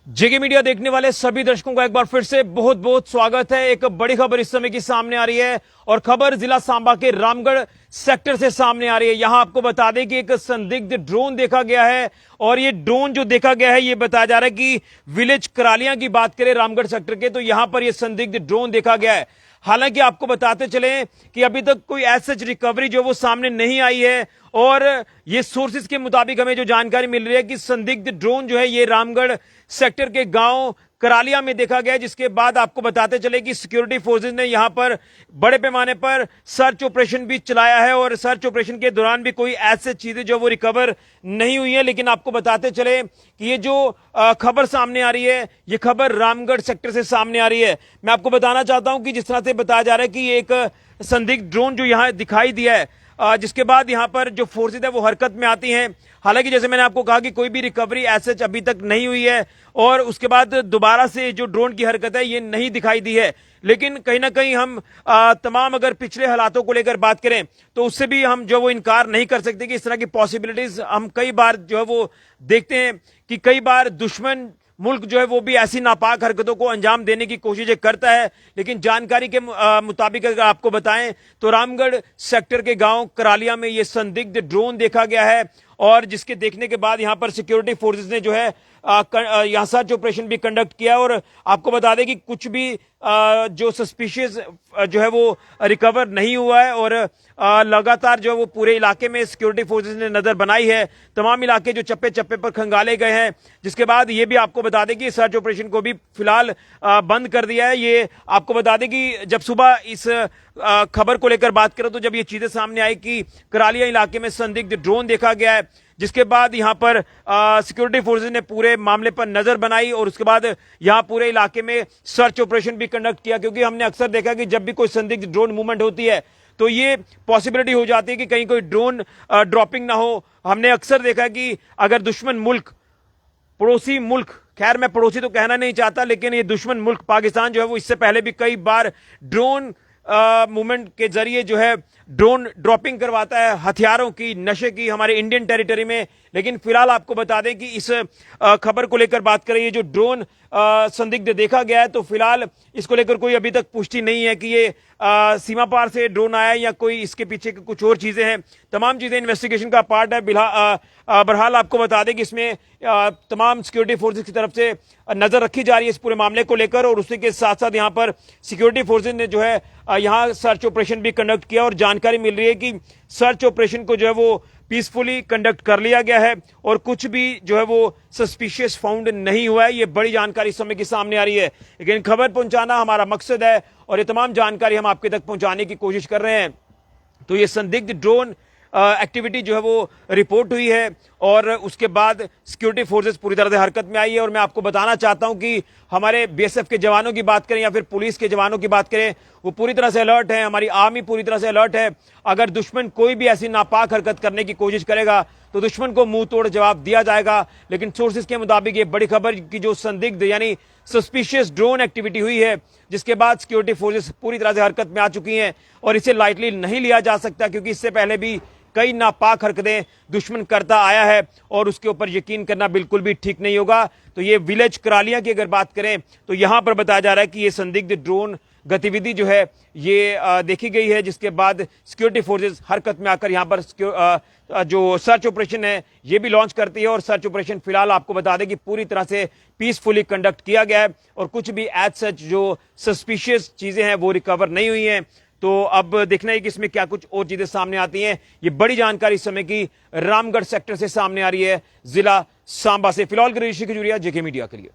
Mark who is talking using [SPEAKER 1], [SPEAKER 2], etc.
[SPEAKER 1] जेके media देखने वाले सभी दर्शकों का एक बार फिर से बहुत बहुत स्वागत है। एक बड़ी खबर इस समय की सामने आ रही है और खबर जिला सांबा के रामगढ़ सेक्टर से सामने आ रही है। यहां आपको बता दें कि एक संदिग्ध ड्रोन देखा गया है और ये ड्रोन जो देखा गया है ये बताया जा रहा है कि विलेज करालियां की बात करें रामगढ़ सेक्टर के, तो यहां पर यह संदिग्ध ड्रोन देखा गया है। हालांकि आपको बताते चले कि अभी तक कोई ऐसा रिकवरी जो वो सामने नहीं आई है और ये सोर्सेज के मुताबिक हमें जो जानकारी मिल रही है कि संदिग्ध ड्रोन जो है ये रामगढ़ सेक्टर के गांव करालिया में देखा गया, जिसके बाद आपको बताते चले कि सिक्योरिटी फोर्सेज ने यहां पर बड़े पैमाने पर सर्च ऑपरेशन भी चलाया है और सर्च ऑपरेशन के दौरान भी कोई ऐसी चीजें जो वो रिकवर नहीं हुई है। लेकिन आपको बताते चले कि ये जो खबर सामने आ रही है ये खबर रामगढ़ सेक्टर से सामने आ रही है। मैं आपको बताना चाहता हूं कि जिस तरह से बताया जा रहा है कि ये एक संदिग्ध ड्रोन जो यहां दिखाई दिया है, जिसके बाद यहां पर जो फोर्सेज है वो हरकत में आती हैं। हालांकि जैसे मैंने आपको कहा कि कोई भी रिकवरी ऐसे अभी तक नहीं हुई है और उसके बाद दोबारा से जो ड्रोन की हरकत है ये नहीं दिखाई दी है। लेकिन कहीं ना कहीं हम तमाम अगर पिछले हालातों को लेकर बात करें तो उससे भी हम जो वो इनकार नहीं कर सकते कि इस तरह की पॉसिबिलिटीज हम कई बार जो है वो देखते हैं कि कई बार दुश्मन मुल्क जो है वो भी ऐसी नापाक हरकतों को अंजाम देने की कोशिशें करता है। लेकिन जानकारी के मुताबिक अगर आपको बताएं तो रामगढ़ सेक्टर के गांव करालिया में ये संदिग्ध ड्रोन देखा गया है और जिसके देखने के बाद यहां पर सिक्योरिटी फोर्सेस ने जो है यहां सर्च ऑपरेशन भी कंडक्ट किया और आपको बता दें कि कुछ भी जो सस्पिशियस जो है वो रिकवर नहीं हुआ है और लगातार जो है वो पूरे इलाके में सिक्योरिटी फोर्सेस ने नजर बनाई है। तमाम इलाके जो चप्पे चप्पे पर खंगाले गए हैं, जिसके बाद ये भी आपको बता दें कि सर्च ऑपरेशन को भी फिलहाल बंद कर दिया है। ये आपको बता दें कि जब सुबह इस खबर को लेकर बात करें तो जब ये चीजें सामने आई कि करालिया इलाके में संदिग्ध ड्रोन देखा गया है, जिसके बाद यहां पर सिक्योरिटी फोर्सेज ने पूरे मामले पर नजर बनाई और उसके बाद यहां पूरे इलाके में सर्च ऑपरेशन भी कंडक्ट किया। क्योंकि हमने अक्सर देखा कि जब भी कोई संदिग्ध ड्रोन मूवमेंट होती है तो ये पॉसिबिलिटी हो जाती है कि कहीं कोई ड्रोन ड्रॉपिंग ना हो। हमने अक्सर देखा कि अगर दुश्मन मुल्क, पड़ोसी मुल्क, खैर मैं पड़ोसी तो कहना नहीं चाहता, लेकिन ये दुश्मन मुल्क पाकिस्तान जो है वो इससे पहले भी कई बार ड्रोन मूवमेंट के जरिए जो है ड्रोन ड्रॉपिंग करवाता है हथियारों की, नशे की हमारे इंडियन टेरिटरी में। लेकिन फिलहाल आपको बता दें कि इस खबर को लेकर बात करें, ये जो ड्रोन संदिग्ध देखा गया है तो फिलहाल इसको लेकर कोई अभी तक पुष्टि नहीं है कि ये सीमा पार से ड्रोन आया या कोई इसके पीछे कुछ और चीजें हैं। तमाम चीजें इन्वेस्टिगेशन का पार्ट है। बहरहाल आपको बता दें कि इसमें तमाम सिक्योरिटी फोर्सेज की तरफ से नजर रखी जा रही है इस पूरे मामले को लेकर और उसी के साथ साथ यहाँ पर सिक्योरिटी फोर्सेज ने जो है यहाँ सर्च ऑपरेशन भी कंडक्ट किया और जानकारी मिल रही है कि सर्च ऑपरेशन को जो है वो पीसफुली कंडक्ट कर लिया गया है और कुछ भी जो है वो सस्पिशियस फाउंड नहीं हुआ है। ये बड़ी जानकारी इस समय की सामने आ रही है, लेकिन खबर पहुंचाना हमारा मकसद है और ये तमाम जानकारी हम आपके तक पहुंचाने की कोशिश कर रहे हैं। तो ये संदिग्ध ड्रोन एक्टिविटी जो है वो रिपोर्ट हुई है और उसके बाद सिक्योरिटी फोर्सेस पूरी तरह से हरकत में आई है। और मैं आपको बताना चाहता हूं कि हमारे बीएसएफ के जवानों की बात करें या फिर पुलिस के जवानों की बात करें, वो पूरी तरह से अलर्ट है। हमारी आर्मी पूरी तरह से अलर्ट है। अगर दुश्मन कोई भी ऐसी नापाक हरकत करने की कोशिश करेगा तो दुश्मन को मुंह तोड़ जवाब दिया जाएगा। लेकिन सोर्सेज के मुताबिक ये बड़ी खबर की जो संदिग्ध यानी सस्पिशियस ड्रोन एक्टिविटी हुई है, जिसके बाद सिक्योरिटी फोर्सेस पूरी तरह से हरकत में आ चुकी हैं और इसे लाइटली नहीं लिया जा सकता, क्योंकि इससे पहले भी कई नापाक हरकतें दुश्मन करता आया है और उसके ऊपर यकीन करना बिल्कुल भी ठीक नहीं होगा। तो ये विलेज करालिया की अगर बात करें तो यहां पर बताया जा रहा है कि ये संदिग्ध ड्रोन गतिविधि जो है ये देखी गई है, जिसके बाद सिक्योरिटी फोर्सेस हरकत में आकर यहां पर जो सर्च ऑपरेशन है ये भी लॉन्च करती है और सर्च ऑपरेशन फिलहाल आपको बता दें कि पूरी तरह से पीसफुली कंडक्ट किया गया है और कुछ भी एज सच जो सस्पिशियस चीजें हैं वो रिकवर नहीं हुई हैं। तो अब देखना है कि इसमें क्या कुछ और चीजें सामने आती हैं। ये बड़ी जानकारी इस समय की रामगढ़ सेक्टर से सामने आ रही है जिला सांबा से। फिलहाल ऋषि खजूरिया, जेके मीडिया के लिए।